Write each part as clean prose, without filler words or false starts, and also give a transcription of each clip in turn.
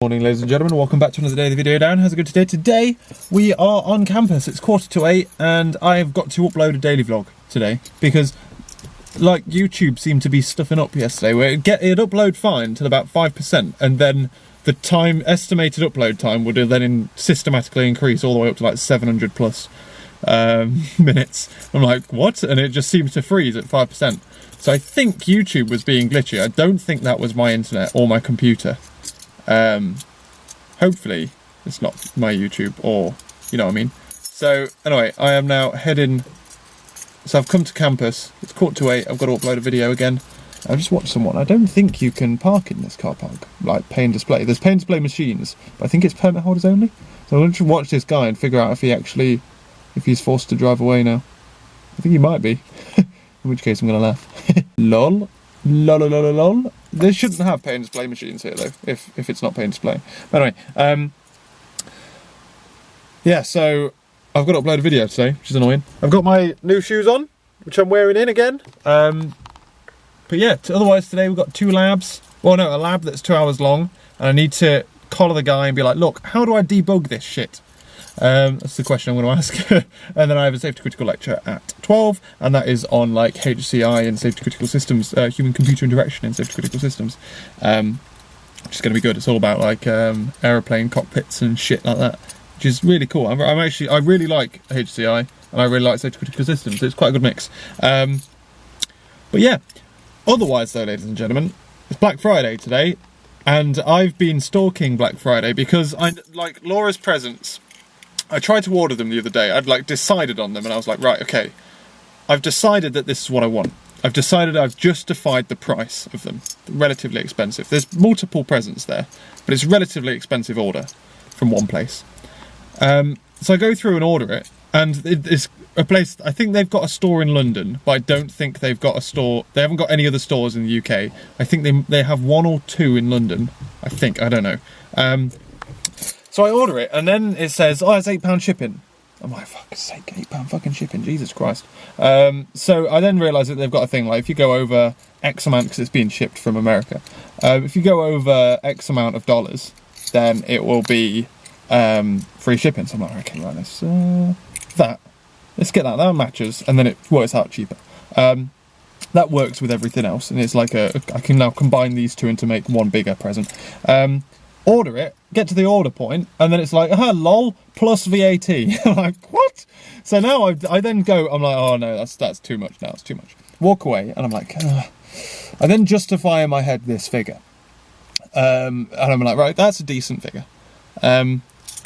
Morning, ladies and gentlemen, welcome back to another day of the video down. How's it going today? Today we are on campus. It's 7:45 and I've got to upload a daily vlog today because like YouTube seemed to be stuffing up yesterday where it'd upload fine till about 5% and then the estimated upload time would then systematically increase all the way up to like 700 plus minutes. I'm like, what? And it just seems to freeze at 5%. So I think YouTube was being glitchy. I don't think that was my internet or my computer. Hopefully it's not my YouTube or, you know what I mean. So anyway, I am now heading, so I've come to campus, it's 7:45, I've got to upload a video again. I just watched someone, I don't think you can park in this car park, like pay and display. There's pay and display machines, but I think it's permit holders only. So I'm going to watch this guy and figure out if he's forced to drive away now. I think he might be, in which case I'm going to laugh. Lol. Lol. They shouldn't have pay and display machines here though, if it's not pay and display. But anyway, yeah, so I've got to upload a video today, which is annoying. I've got my new shoes on, which I'm wearing in again. But yeah, otherwise today we've got two labs. Well, no, a lab that's 2 hours long, and I need to collar the guy and be like, look, how do I debug this shit? That's the question I'm going to ask. And then I have a safety critical lecture at 12, and that is on like HCI and safety critical systems, human computer interaction in safety critical systems, which is going to be good. It's all about like aeroplane cockpits and shit like that, which is really cool. I really like HCI and I really like safety critical systems. It's quite a good mix. But yeah, otherwise though, ladies and gentlemen, it's Black Friday today, and I've been stalking Black Friday because I like Laura's presents. I tried to order them the other day. I'd like decided on them and I was like, right, okay, I've decided that this is what I want. I've justified the price of them. Relatively expensive. There's multiple presents there, but it's relatively expensive order from one place. So I go through and order it, and it's a place, I think they've got a store in London, but I don't think they've got a store, they haven't got any other stores in the UK. I think they have one or two in London, I think, I don't know. So I order it, and then it says, oh, it's £8 shipping. I'm like, fuck's sake, £8 fucking shipping, Jesus Christ. So I then realise that they've got a thing, like if you go over X amount, because it's being shipped from America, if you go over X amount of dollars, then it will be free shipping. So I'm like, okay, right, let's get that matches, and then it works out cheaper. That works with everything else, and it's like I can now combine these two into make one bigger present. Order it, get to the order point, and then it's like, lol, plus VAT. I'm like, what? So now I then go, I'm like, oh no, that's too much now, it's too much. Walk away, and I'm like, I then justify in my head this figure. And I'm like, right, that's a decent figure. And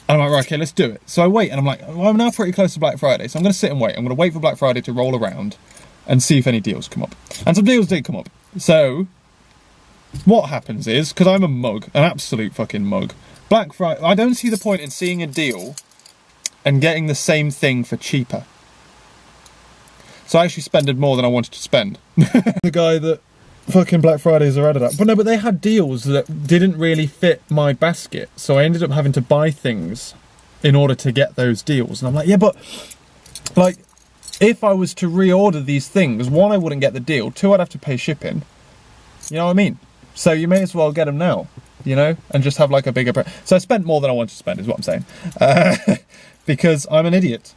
I'm like, right, okay, let's do it. So I wait, and I'm like, well, I'm now pretty close to Black Friday, so I'm going to sit and wait. I'm going to wait for Black Friday to roll around and see if any deals come up. And some deals did come up. So what happens is, because I'm a mug, an absolute fucking mug, Black Friday, I don't see the point in seeing a deal and getting the same thing for cheaper. So I actually spended more than I wanted to spend. The guy that fucking Black Fridays are added up. But no, but they had deals that didn't really fit my basket, so I ended up having to buy things in order to get those deals. And I'm like, yeah, but like, if I was to reorder these things, one, I wouldn't get the deal, two, I'd have to pay shipping. You know what I mean? So you may as well get them now, you know, and just have like a bigger... So I spent more than I wanted to spend, is what I'm saying. Because I'm an idiot,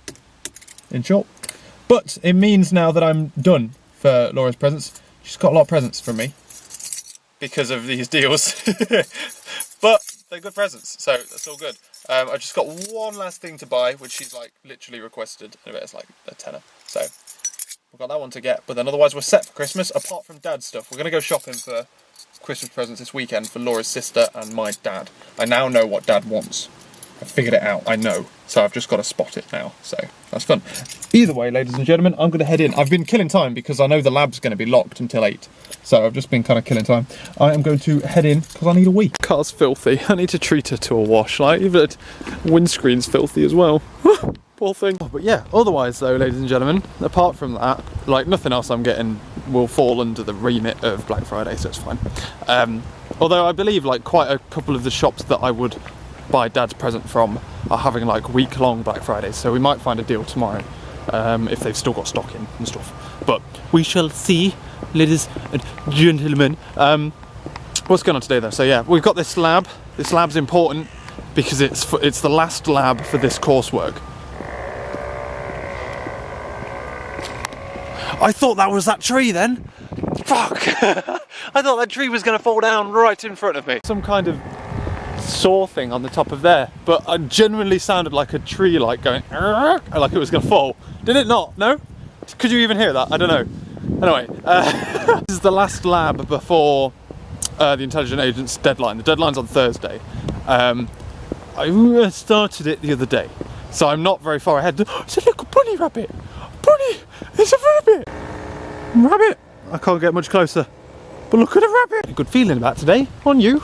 in short. But it means now that I'm done for Laura's presents. She's got a lot of presents from me because of these deals. But they're good presents, so that's all good. I've just got one last thing to buy, which she's like literally requested, and it's like a tenner. So we've got that one to get, but then otherwise we're set for Christmas, apart from Dad's stuff. We're going to go shopping for Christmas presents this weekend for Laura's sister and my dad. I now know what Dad wants. I figured it out, I know. So I've just got to spot it now, so that's fun. Either way, ladies and gentlemen, I'm going to head in. I've been killing time because I know the lab's going to be locked until 8. So I've just been kind of killing time. I am going to head in because I need a wee. Car's filthy. I need to treat her to a wash. Like, even the windscreen's filthy as well. Poor thing. But yeah, otherwise though, ladies and gentlemen, apart from that, like nothing else I'm getting will fall under the remit of Black Friday, so it's fine. Although I believe like quite a couple of the shops that I would buy Dad's present from are having like week-long Black Fridays, so we might find a deal tomorrow if they've still got stock in and stuff. But we shall see, ladies and gentlemen. What's going on today though? So yeah, we've got this slab This lab's important because it's the last lab for this coursework. I thought that was that tree then. Fuck! I thought that tree was going to fall down right in front of me. Some kind of saw thing on the top of there, but it genuinely sounded like a tree like going like it was going to fall. Did it not? No? Could you even hear that? I don't know. Anyway, this is the last lab before the intelligent agent's deadline. The deadline's on Thursday. I started it the other day, so I'm not very far ahead. It's a little bunny rabbit. Bunny! It's a rabbit! Rabbit! I can't get much closer. But look at a rabbit! A good feeling about today, on you.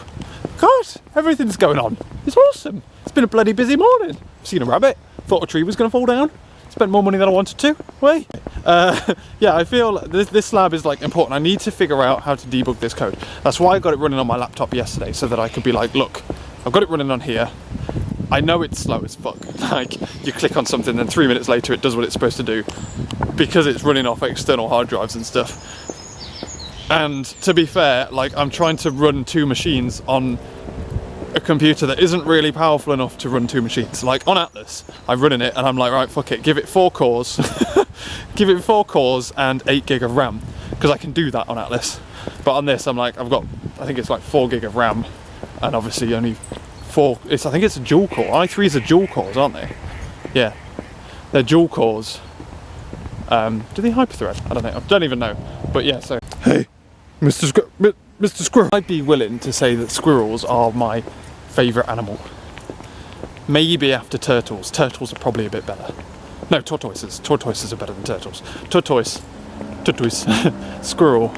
God, everything's going on. It's awesome. It's been a bloody busy morning. I've seen a rabbit. Thought a tree was going to fall down. Spent more money than I wanted to. Wait. Yeah, I feel this lab is like important. I need to figure out how to debug this code. That's why I got it running on my laptop yesterday, so that I could be like, look, I've got it running on here. I know it's slow as fuck. Like, you click on something, then 3 minutes later it does what it's supposed to do because it's running off external hard drives and stuff. And to be fair, like, I'm trying to run 2 machines on a computer that isn't really powerful enough to run 2 machines. Like on Atlas, I'm running it and I'm like, right, fuck it, give it 4 cores, give it 4 cores and 8 gig of RAM, because I can do that on Atlas. But on this, I'm like, I think it's like 4 gig of RAM, and obviously only 4. I think it's a dual core. i3s are dual cores, aren't they? Yeah, they're dual cores. Do they hyperthread? I don't know. I don't even know. But yeah, so hey, Mr. Squirrel. I'd be willing to say that squirrels are my favourite animal. Maybe after turtles. Turtles are probably a bit better. No, tortoises. Tortoises are better than turtles. Tortoise. Squirrel.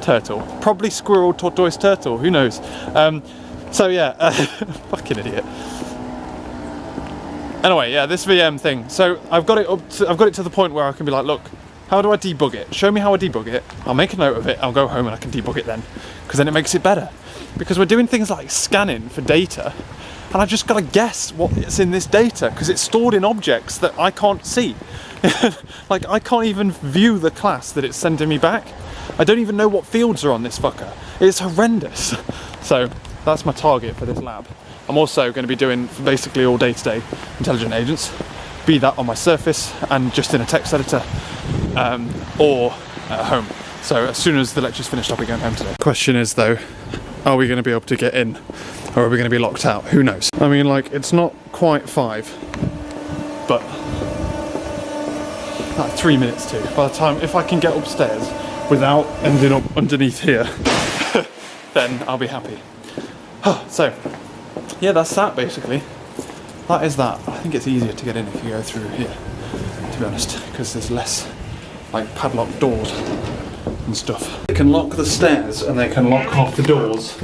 Turtle. Probably squirrel, tortoise, turtle. Who knows? So yeah, fucking idiot. Anyway, yeah, this VM thing. So I've got it to the point where I can be like, look, how do I debug it? Show me how I debug it. I'll make a note of it. I'll go home and I can debug it then, because then it makes it better. Because we're doing things like scanning for data, and I've just got to guess what's in this data because it's stored in objects that I can't see. Like, I can't even view the class that it's sending me back. I don't even know what fields are on this fucker. It's horrendous. So that's my target for this lab. I'm also going to be doing basically all day-to-day intelligent agents, be that on my Surface and just in a text editor, or at home. So as soon as the lecture's finished, I'll be going home today. Question is though, are we going to be able to get in, or are we going to be locked out? Who knows? I mean, like, it's not quite 5, but like 3 minutes to. By the time, if I can get upstairs without ending up underneath here, then I'll be happy. So, yeah, that's that basically. That is that. I think it's easier to get in if you go through here, to be honest, because there's less like padlocked doors and stuff. They can lock the stairs and they can lock half the doors,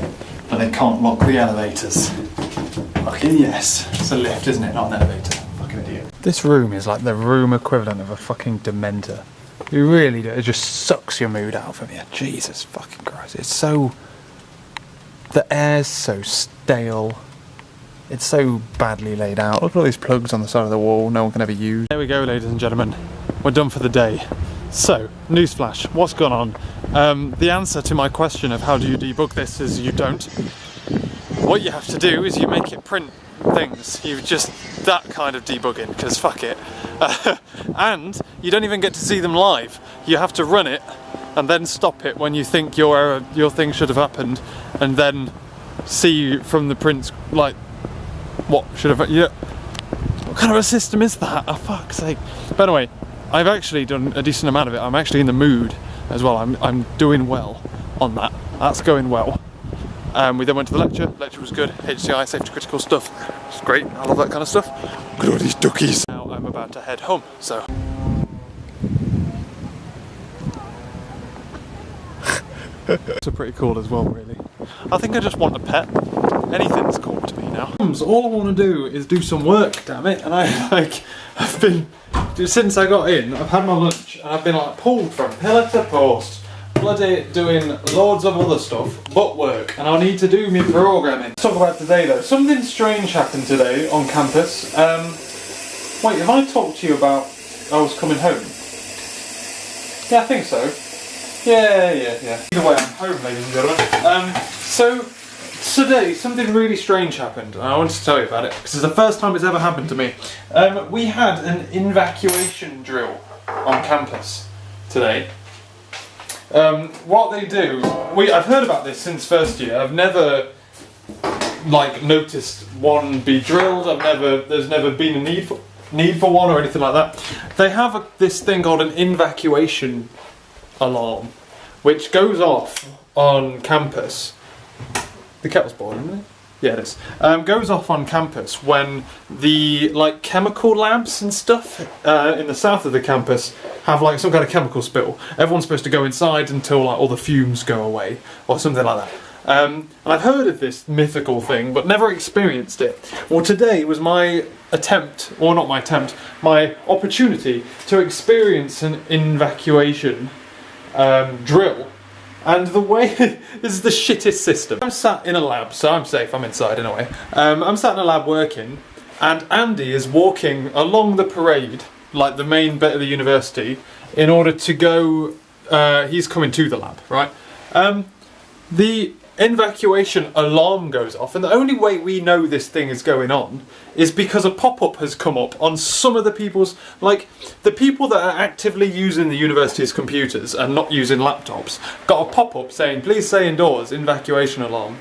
but they can't lock the elevators. Fucking yes. It's a lift, isn't it? Not an elevator. Fucking idiot. This room is like the room equivalent of a fucking dementor. You really do. It just sucks your mood out from you. Jesus fucking Christ. It's so... The air's so stale. It's so badly laid out. Look at all these plugs on the side of the wall no one can ever use. There we go, ladies and gentlemen. We're done for the day. So, newsflash, what's gone on? The answer to my question of how do you debug this is you don't. What you have to do is you make it print things. You just, that kind of debugging, because fuck it. And you don't even get to see them live. You have to run it and then stop it when you think your thing should have happened, and then see from the prints, like, what should have, yeah. What kind of a system is that? Oh, fuck's sake. But anyway, I've actually done a decent amount of it. I'm actually in the mood as well. I'm doing well on that. That's going well. We then went to the lecture. Lecture was good. HCI, safety critical stuff. It's great. I love that kind of stuff. Look at all these duckies. Now I'm about to head home, so. It's pretty cool as well, really. I think I just want a pet. Anything's cool to me now. All I want to do is do some work, damn it. And I've been, since I got in, I've had my lunch and I've been like pulled from pillar to post, bloody doing loads of other stuff but work, and I need to do me programming. Let's talk about today though. Something strange happened today on campus. Wait, have I talked to you about I was coming home? Yeah, I think so. Yeah. Either way, I'm home, ladies and gentlemen. So Today, something really strange happened, and I wanted to tell you about it, because it's the first time it's ever happened to me. We had an invacuation drill on campus today. What they do, I've heard about this since first year. I've never, noticed one be drilled. There's never been a need for one or anything like that. They have this thing called an invacuation alarm, which goes off on campus. The kettle's boiling, isn't it? Yeah, it is. Goes off on campus when the chemical labs and stuff in the south of the campus have some kind of chemical spill. Everyone's supposed to go inside until all the fumes go away or something like that. And I've heard of this mythical thing, but never experienced it. Well, today was my attempt, or not my attempt, my opportunity to experience an invacuation drill. And the way, this is the shittest system. I'm sat in a lab, so I'm safe, I'm inside in a way. I'm sat in a lab working, and Andy is walking along the parade, the main bit of the university, in order to go, he's coming to the lab, right? The evacuation alarm goes off, and the only way we know this thing is going on is because a pop-up has come up on some of the people's, the people that are actively using the university's computers and not using laptops, got a pop-up saying, please stay indoors, evacuation alarm.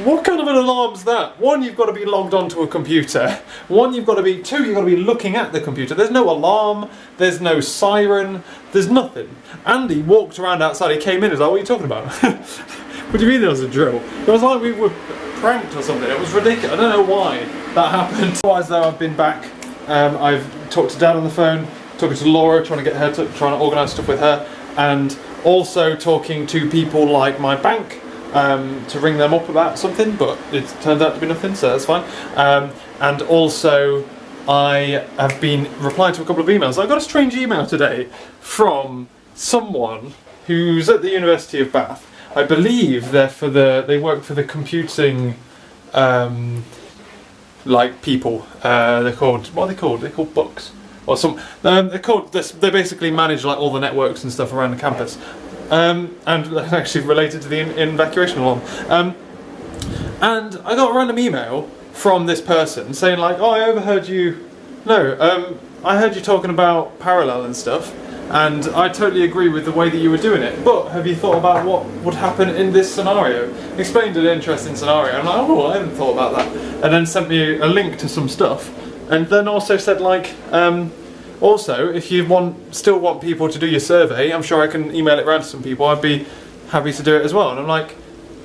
What kind of an alarm's that? One, you've got to be logged onto a computer. Two, you've got to be looking at the computer. There's no alarm, there's no siren, there's nothing. Andy walked around outside, he came in and was like, what are you talking about? What do you mean there was a drill? It was like we were pranked or something. It was ridiculous. I don't know why that happened. Otherwise though, I've been back. I've talked to Dad on the phone, talking to Laura, trying to organise stuff with her, and also talking to people like my bank, to ring them up about something, but it turned out to be nothing, so that's fine. And also, I have been replying to a couple of emails. I got a strange email today from someone who's at the University of Bath. I believe they work for the computing, people. They're called, what are they called? They're called Books or some. They're called. They basically manage all the networks and stuff around the campus. And actually related to the evacuation alarm. And I got a random email from this person saying oh, I overheard you. No, I heard you talking about parallel and stuff, and I totally agree with the way that you were doing it. But have you thought about what would happen in this scenario? Explained an interesting scenario. I'm like, oh, I haven't thought about that. And then sent me a link to some stuff, and then also said also, if you still want people to do your survey, I'm sure I can email it around to some people. I'd be happy to do it as well. And I'm like,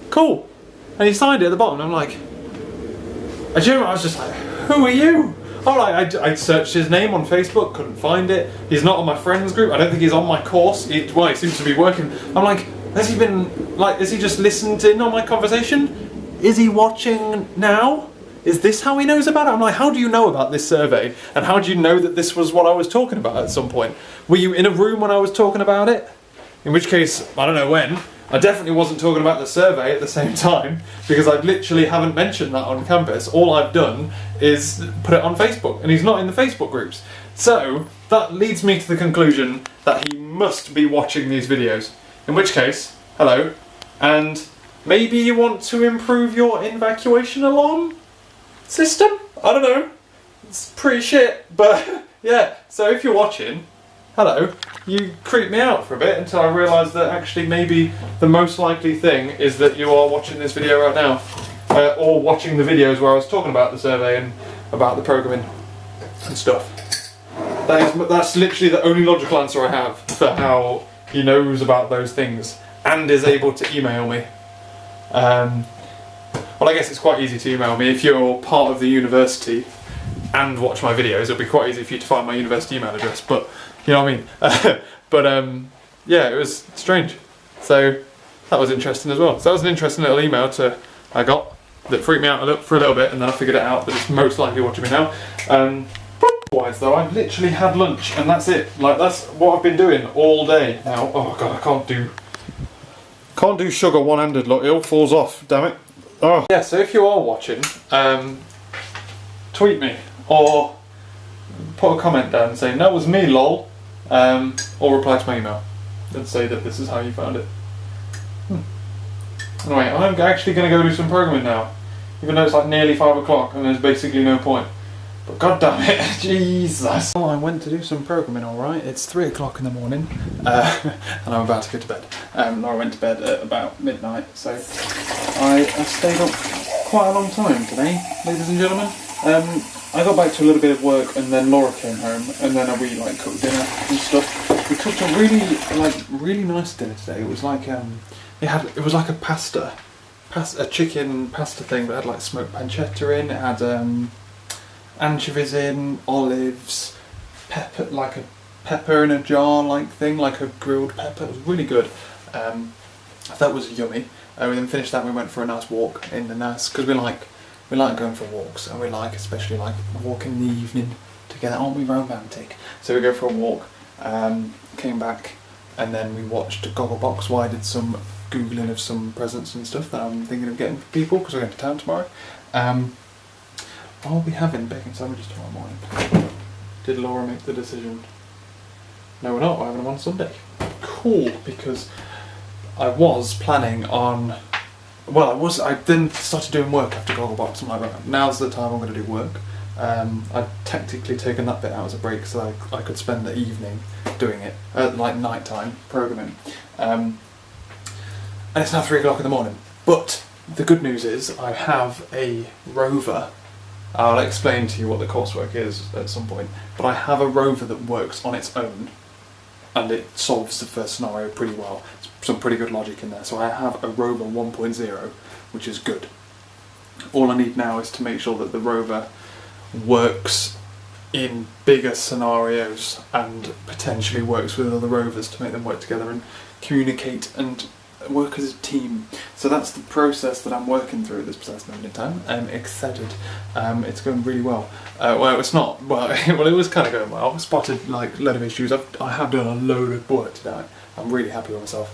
cool. And he signed it at the bottom. And I'm like, I was just like, who are you? I searched his name on Facebook, couldn't find it. He's not on my friends group. I don't think he's on my course. He seems to be working. I'm like, has he just listened in on my conversation? Is he watching now? Is this how he knows about it? I'm like, how do you know about this survey? And how do you know that this was what I was talking about at some point? Were you in a room when I was talking about it? In which case, I don't know when. I definitely wasn't talking about the survey at the same time, because I literally haven't mentioned that on campus. All I've done is put it on Facebook, and he's not in the Facebook groups. So, that leads me to the conclusion that he must be watching these videos. In which case, hello, and maybe you want to improve your evacuation alarm system? I don't know. It's pretty shit, but yeah. So if you're watching, hello, you creeped me out for a bit until I realised that actually maybe the most likely thing is that you are watching this video right now, or watching the videos where I was talking about the survey and about the programming and stuff. That's literally the only logical answer I have for how he knows about those things and is able to email me. Well, I guess it's quite easy to email me if you're part of the university and watch my videos. It'll be quite easy for you to find my university email address, but you know what I mean. Yeah, it was strange. So that was interesting as well. So that was an interesting little email I got that freaked me out for a little bit, and then I figured it out that it's most likely watching me now. Otherwise though, I've literally had lunch and that's it. That's what I've been doing all day now. Oh god, I can't do sugar one-handed, look, it all falls off, damn it. Oh. Yeah, so if you are watching, tweet me or put a comment down saying that was me lol, or reply to my email and say that this is how you found it. Anyway, I'm actually going to go do some programming now. Even though it's like nearly 5 o'clock and there's basically no point. But god damn it, Jesus. Well, I went to do some programming, alright. It's 3 o'clock in the morning and I'm about to go to bed. Laura went to bed at about midnight, so I stayed up quite a long time today, ladies and gentlemen. I got back to a little bit of work and then Laura came home and then we like cooked dinner and stuff. We cooked a really nice dinner today. It was like it was like a chicken pasta thing, but it had like smoked pancetta in. It had anchovies in, olives, pepper, like a pepper in a jar like thing, like a grilled pepper. It was really good. That was yummy. We then finished that. We went for a nice walk in the nice, because we like going for walks, and we like especially like walking in the evening together. Aren't we romantic? So we go for a walk. Came back, and then we watched Gogglebox while I did some googling of some presents and stuff that I'm thinking of getting for people because we're going to town tomorrow. I'll be having bacon sandwiches tomorrow morning. Did Laura make the decision? No, we're not. We're having them on Sunday. Cool, because I was planning on. Well, I then started doing work after Gogglebox. I'm like, right, now's the time I'm going to do work. I'd technically taken that bit out as a break so I could spend the evening doing it, like nighttime programming. And it's now 3 o'clock in the morning. But the good news is I have a rover. I'll explain to you what the coursework is at some point. But I have a rover that works on its own, and it solves the first scenario pretty well. Some pretty good logic in there. So I have a rover 1.0, which is good. All I need now is to make sure that the rover works in bigger scenarios and potentially works with other rovers to make them work together and communicate and work as a team. So that's the process that I'm working through at this precise moment in time. I'm excited. It's going really well. Well, it's not. Well, well, it was kind of going well. I spotted like a load of issues. I have done a load of work today. I'm really happy with myself.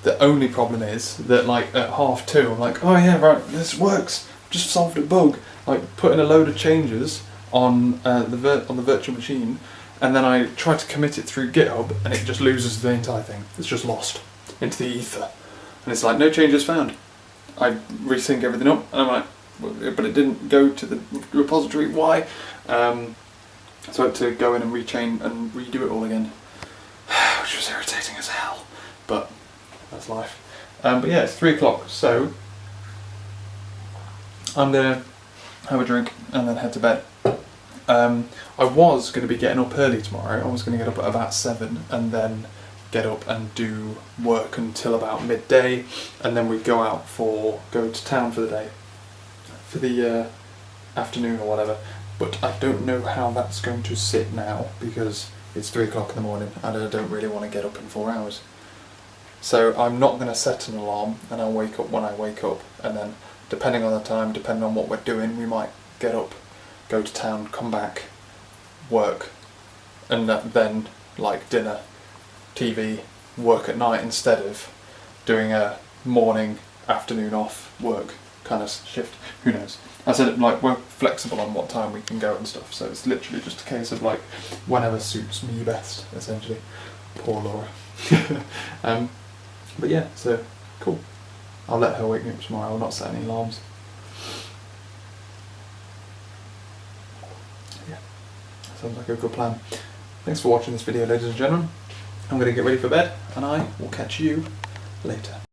The only problem is that like at 2:30, I'm like, oh yeah, right, this works. Just solved a bug. Like putting a load of changes on the virtual machine, and then I try to commit it through GitHub, and it just loses the entire thing. It's just lost into the ether, and it's like no changes found. I resync everything up, and I'm like, but it didn't go to the repository. Why? So I had to go in and rechain and redo it all again, which was irritating as hell. But that's life. But yeah, it's 3 o'clock, so I'm gonna have a drink and then head to bed. I was going to be getting up early tomorrow. I was going to get up at about 7 and then get up and do work until about midday, and then we'd go to town for the day, for the afternoon or whatever. But I don't know how that's going to sit now because it's 3 o'clock in the morning and I don't really want to get up in 4 hours. So I'm not going to set an alarm, and I'll wake up when I wake up, and then depending on the time, depending on what we're doing, we might get up, go to town, come back, work, and then like dinner, TV, work at night instead of doing a morning, afternoon off work kind of shift. Who knows? I said like we're flexible on what time we can go and stuff, so it's literally just a case of like whenever suits me best, essentially. Poor Laura. But yeah, so cool. I'll let her wake me up tomorrow. I'll not set any alarms. Yeah, sounds like a good plan. Thanks for watching this video, ladies and gentlemen. I'm going to get ready for bed, and I will catch you later.